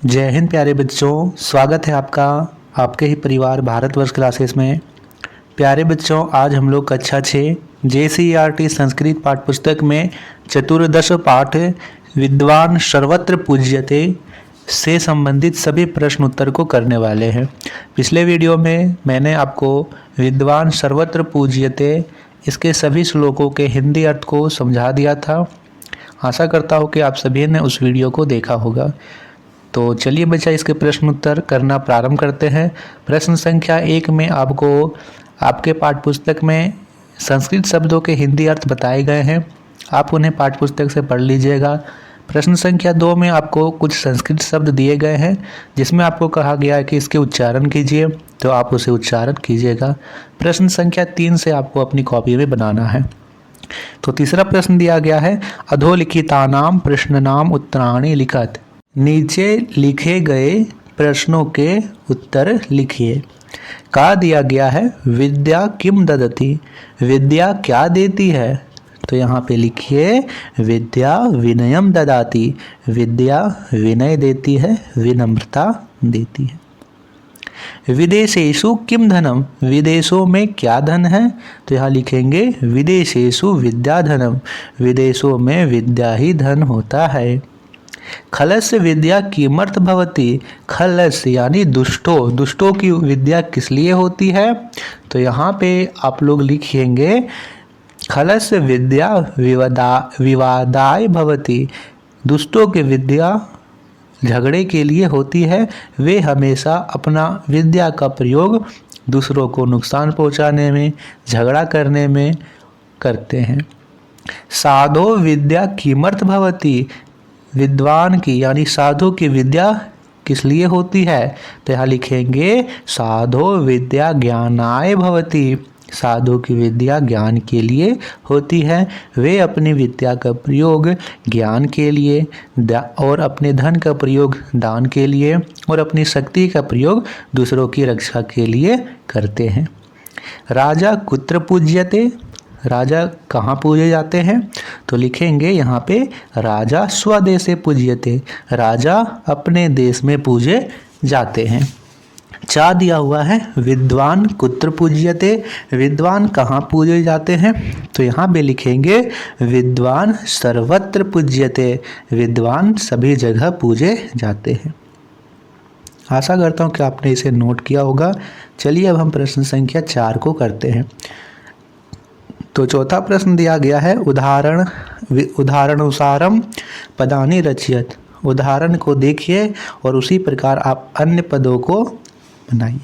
जय हिंद प्यारे बच्चों, स्वागत है आपका आपके ही परिवार भारतवर्ष क्लासेस में। प्यारे बच्चों, आज हम लोग कक्षा 6 JCERT संस्कृत पाठ्य पुस्तक में चतुर्दश पाठ विद्वान सर्वत्र पूज्यते से संबंधित सभी प्रश्न उत्तर को करने वाले हैं। पिछले वीडियो में मैंने आपको विद्वान सर्वत्र पूज्यते इसके सभी श्लोकों के हिंदी अर्थ को समझा दिया था। आशा करता हूँ कि आप सभी ने उस वीडियो को देखा होगा। तो चलिए बच्चा, इसके प्रश्न उत्तर करना प्रारंभ करते हैं। प्रश्न संख्या 1 में आपको आपके पाठ्य पुस्तक में संस्कृत शब्दों के हिंदी अर्थ बताए गए हैं, आप उन्हें पाठ्य पुस्तक से पढ़ लीजिएगा। प्रश्न संख्या 2 में आपको कुछ संस्कृत शब्द दिए गए हैं जिसमें आपको कहा गया है कि इसके उच्चारण कीजिए, तो आप उसे उच्चारण कीजिएगा। प्रश्न संख्या 3 से आपको अपनी कॉपी में बनाना है। तो तीसरा प्रश्न दिया गया है, अधोलिखितानाम प्रश्ननाम उत्तराणि लिखत। नीचे लिखे गए प्रश्नों के उत्तर लिखिए। का दिया गया है, विद्या किम ददति, विद्या क्या देती है। तो यहाँ पे लिखिए, विद्या विनयम ददाति, विद्या विनय देती है, विनम्रता देती है। विदेशेषु किम धनम, विदेशों में क्या धन है। तो यहाँ लिखेंगे, विदेशेषु विद्या धनम, विदेशों में विद्या ही धन होता है। खलस्य विद्या किमर्थ भवति, खलस्य यानी दुष्टों की विद्या किस लिए होती है। तो यहाँ पे आप लोग लिखेंगे, खलस्य विद्या विवादाय भवति, दुष्टों की विद्या झगड़े के लिए होती है। वे हमेशा अपना विद्या का प्रयोग दूसरों को नुकसान पहुँचाने में, झगड़ा करने में करते हैं। साधो विद्या किमर्थ भवति, विद्वान की यानी साधु की विद्या किस लिए होती है। तो यहाँ लिखेंगे, साधो विद्या ज्ञानाय भवति, साधु की विद्या ज्ञान के लिए होती है। वे अपनी विद्या का प्रयोग ज्ञान के लिए और अपने धन का प्रयोग दान के लिए और अपनी शक्ति का प्रयोग दूसरों की रक्षा के लिए करते हैं। राजा कुत्र पूज्यते, राजा कहाँ पूजे जाते हैं। तो लिखेंगे यहाँ पे, राजा स्वदेशे पूज्यते, राजा अपने देश में पूजे जाते हैं। चा दिया हुआ है, विद्वान कुत्र पूज्यते, विद्वान कहाँ पूजे जाते हैं। तो यहाँ पे लिखेंगे, विद्वान सर्वत्र पूज्यते, विद्वान सभी जगह पूजे जाते हैं। आशा करता हूँ कि आपने इसे नोट किया होगा। चलिए अब हम प्रश्न संख्या 4 को करते हैं। तो चौथा प्रश्न दिया गया है, उदाहरणानुसारम पदानि रचयत, उदाहरण को देखिए और उसी प्रकार आप अन्य पदों को बनाइए।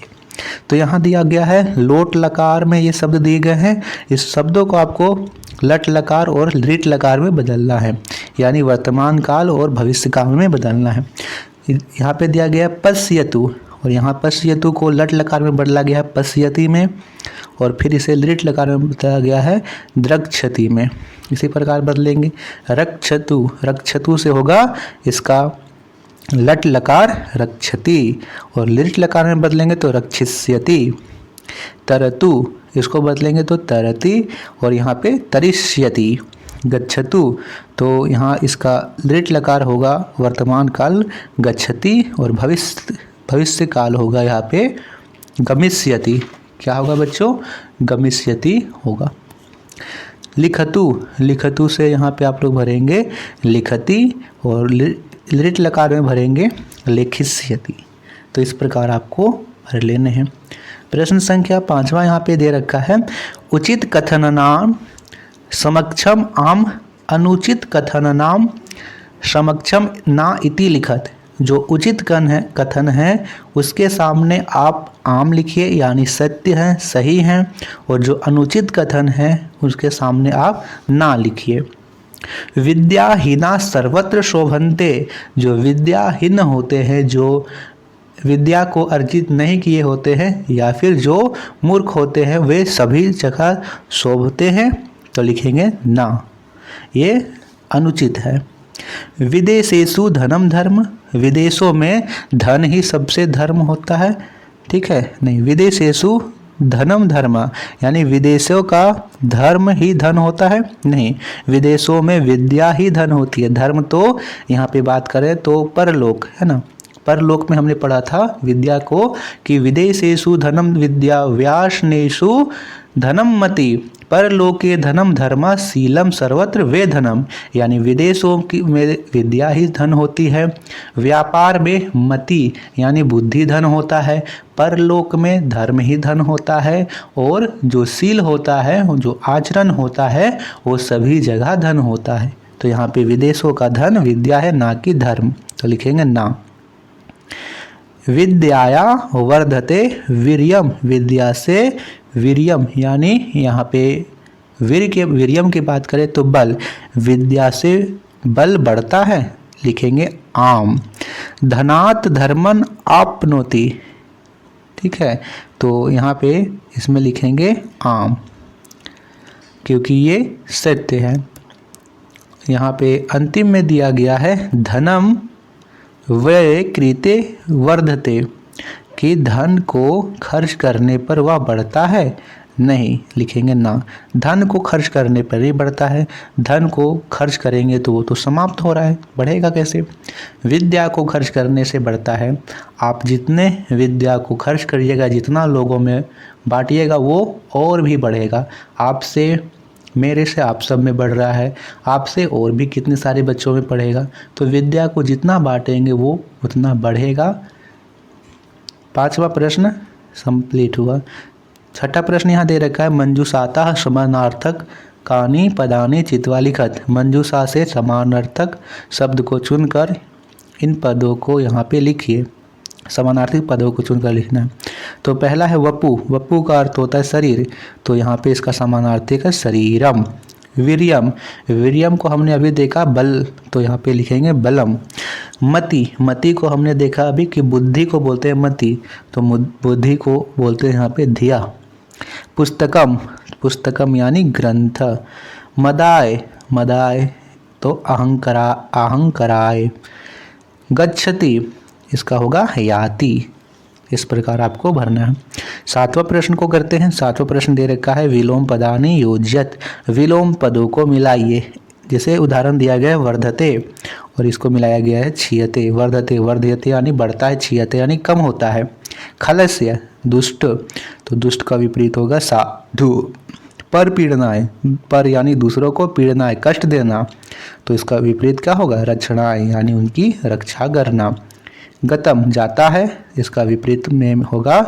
तो यहाँ दिया गया है, लोट लकार में ये शब्द दिए गए हैं, इस शब्दों को आपको लट लकार और लिट लकार में बदलना है, यानी वर्तमान काल और भविष्य काल में बदलना है। यहाँ पे दिया गया पश्यतु, और यहाँ पश्यतु को लट लकार में बदला गया है पश्यति में, और फिर इसे लिट लकार में बताया गया है द्रक्षति में। इसी प्रकार बदलेंगे, रक्षतु, रक्षतु से होगा इसका लट लकार रक्षति, और लिट लकार में बदलेंगे तो रक्षिष्यति। तरतु, इसको बदलेंगे तो तरति, और यहाँ पे तरिष्यति। गच्छतु, तो यहाँ इसका लिट लकार होगा वर्तमान काल गच्छति, और भविष्य काल होगा यहाँ पे गमिष्यति। क्या होगा बच्चों, गमिष्यति होगा। लिखतु, लिखतु से यहाँ पे आप लोग भरेंगे लिखति, और लिट लकार में भरेंगे लेखिष्यति। तो इस प्रकार आपको भर लेने हैं। प्रश्न संख्या 5वां यहाँ पे दे रखा है, उचित कथननाम समक्षम आम अनुचित कथननाम समक्षम ना इति लिखत। जो उचित कथन है उसके सामने आप आम लिखिए, यानी सत्य है, सही है, और जो अनुचित कथन है उसके सामने आप ना लिखिए। विद्याहीना सर्वत्र शोभन्ते, जो विद्याहीन होते हैं, जो विद्या को अर्जित नहीं किए होते हैं, या फिर जो मूर्ख होते हैं, वे सभी जगह शोभते हैं। तो लिखेंगे ना, ये अनुचित है। विदेशेषु धनम धर्म, विदेशों में धन ही सबसे धर्म होता है, ठीक है। नहीं, विदेशेषु धनम धर्म, यानी विदेशों का धर्म ही धन होता है, नहीं, विदेशों में विद्या ही धन होती है। धर्म तो यहाँ पे बात करें तो परलोक है ना, परलोक में हमने पढ़ा था विद्या को कि विदेशेषु धनम विद्या व्यासनेषु धनम मति परलोके धनम धर्मा शीलम सर्वत्र वे धनम, यानी विदेशों की में विद्या ही धन होती है, व्यापार में मति यानी बुद्धि धन होता है, परलोक में धर्म ही धन होता है, और जो शील होता है जो आचरण होता है वो सभी जगह धन होता है। तो यहाँ पे विदेशों का धन विद्या है, ना कि धर्म। तो लिखेंगे ना। विद्याया वर्धते वीर्यम, विद्या से वीर्यम यानी यहाँ पे वीर्यम की बात करें तो बल, विद्या से बल बढ़ता है, लिखेंगे आम। धनात् धर्मन आपनोति, ठीक है, तो यहाँ पे इसमें लिखेंगे आम क्योंकि ये सत्य है। यहाँ पे अंतिम में दिया गया है धनम व्यय कृते वर्धते, कि धन को खर्च करने पर वह बढ़ता है, नहीं, लिखेंगे ना। धन को खर्च करने पर ही बढ़ता है, धन को खर्च करेंगे तो वो तो समाप्त हो रहा है, बढ़ेगा कैसे। विद्या को खर्च करने से बढ़ता है, आप जितने विद्या को खर्च करिएगा, जितना लोगों में बांटिएगा वो और भी बढ़ेगा। आपसे मेरे से आप सब में बढ़ रहा है, आपसे और भी कितने सारे बच्चों में पढ़ेगा। तो विद्या को जितना बांटेंगे वो उतना बढ़ेगा। 5वां प्रश्न कंप्लीट हुआ। 6ठा प्रश्न यहाँ दे रखा है मंजूषातः समानार्थक कानि पदानि चित्वा लिखत। मंजूषा से समानार्थक शब्द को चुनकर इन पदों को यहाँ पे लिखिए, समानार्थक पदों को चुनकर लिखना है। तो पहला है वपु, वपु का अर्थ होता है शरीर, तो यहाँ पे इसका समानार्थक है शरीरम। वीर्यम, वीर्यम को हमने अभी देखा बल, तो यहाँ पे लिखेंगे बलम। मति, मति को हमने देखा अभी कि बुद्धि को बोलते हैं मति, तो बुद्धि को बोलते हैं यहाँ पे धिया। पुस्तकम, पुस्तकम यानी ग्रंथ। मदाय, मदाय तो अहंकराय। गच्छति, इसका होगा याति। इस प्रकार आपको भरना है। 7वां प्रश्न को करते हैं। 7वां प्रश्न दे रखा है विलोम पदानि योज्यत, विलोम पदों को मिलाइए। जैसे उदाहरण दिया गया है वर्धते और इसको मिलाया गया है क्षीयते। वर्धते वर्धयते यानी बढ़ता है, क्षीयते यानी कम होता है। खलस्य दुष्ट, तो दुष्ट का विपरीत होगा साधु। पर पीड़नाय, पर यानी दूसरों को, पीड़नाय कष्ट देना, तो इसका विपरीत क्या होगा रक्षणाय यानी उनकी रक्षा करना। गतम जाता है, इसका विपरीत में होगा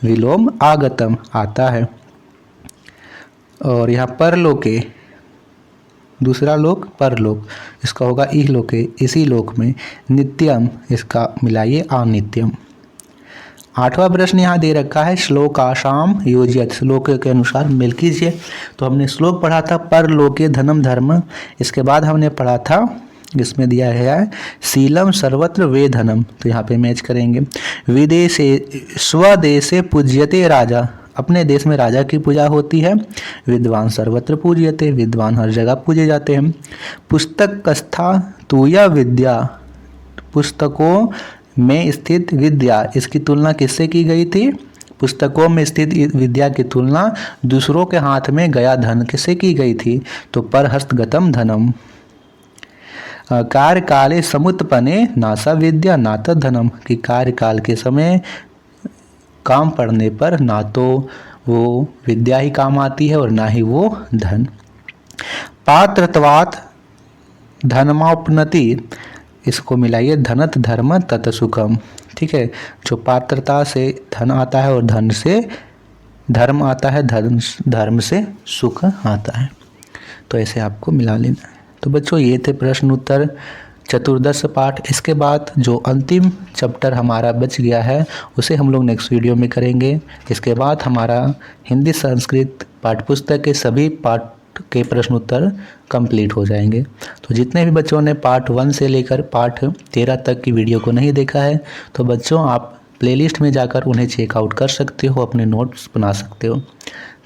विलोम आगतम आता है। और यहाँ परलोके, दूसरा लोक परलोक, इसका होगा इहलोके इसी लोक में। नित्यम, इसका मिलाइए अनित्यम। 8वां प्रश्न यहाँ दे रखा है श्लोकाशाम योज्यत, श्लोक के अनुसार मेल कीजिए। तो हमने श्लोक पढ़ा था परलोके धनम धर्म, इसके बाद हमने पढ़ा था इसमें दिया गया है शीलम सर्वत्र वे धनम, तो यहाँ पे मैच करेंगे। विदेशे स्वदेशे पूज्यते राजा, अपने देश में राजा की पूजा होती है। विद्वान सर्वत्र पूज्यते, विद्वान हर जगह पूजे जाते हैं। पुस्तक कस्था तुया विद्या, पुस्तकों में स्थित विद्या, इसकी तुलना किससे की गई थी। पुस्तकों में स्थित विद्या की तुलना दूसरों के हाथ में गया धन किससे की गई थी, तो परहस्तगतम धनम। कार्यकाले समुत्पन्ने नासा विद्या नात धनम, कि कार्यकाल के समय काम पड़ने पर ना तो वो विद्या ही काम आती है और ना ही वो धन। पात्रत्वात् धनमापनति, इसको मिलाइए धनत धर्म तत सुखम, ठीक है। जो पात्रता से धन आता है और धन से धर्म आता है, धर्म से सुख आता है। तो ऐसे आपको मिला लेना है। तो बच्चों ये थे प्रश्न उत्तर चतुर्दश पाठ। इसके बाद जो अंतिम चैप्टर हमारा बच गया है उसे हम लोग नेक्स्ट वीडियो में करेंगे। इसके बाद हमारा हिंदी संस्कृत पाठ्यपुस्तक के सभी पाठ के प्रश्न उत्तर कंप्लीट हो जाएंगे। तो जितने भी बच्चों ने पार्ट 1 से लेकर पार्ट 13 तक की वीडियो को नहीं देखा है तो बच्चों आप प्लेलिस्ट में जाकर उन्हें चेकआउट कर सकते हो, अपने नोट्स बना सकते हो।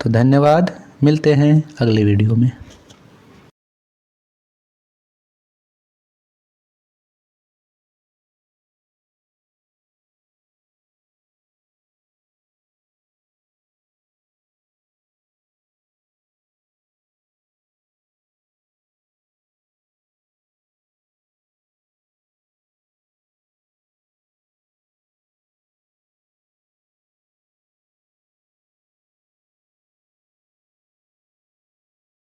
तो धन्यवाद, मिलते हैं अगले वीडियो में।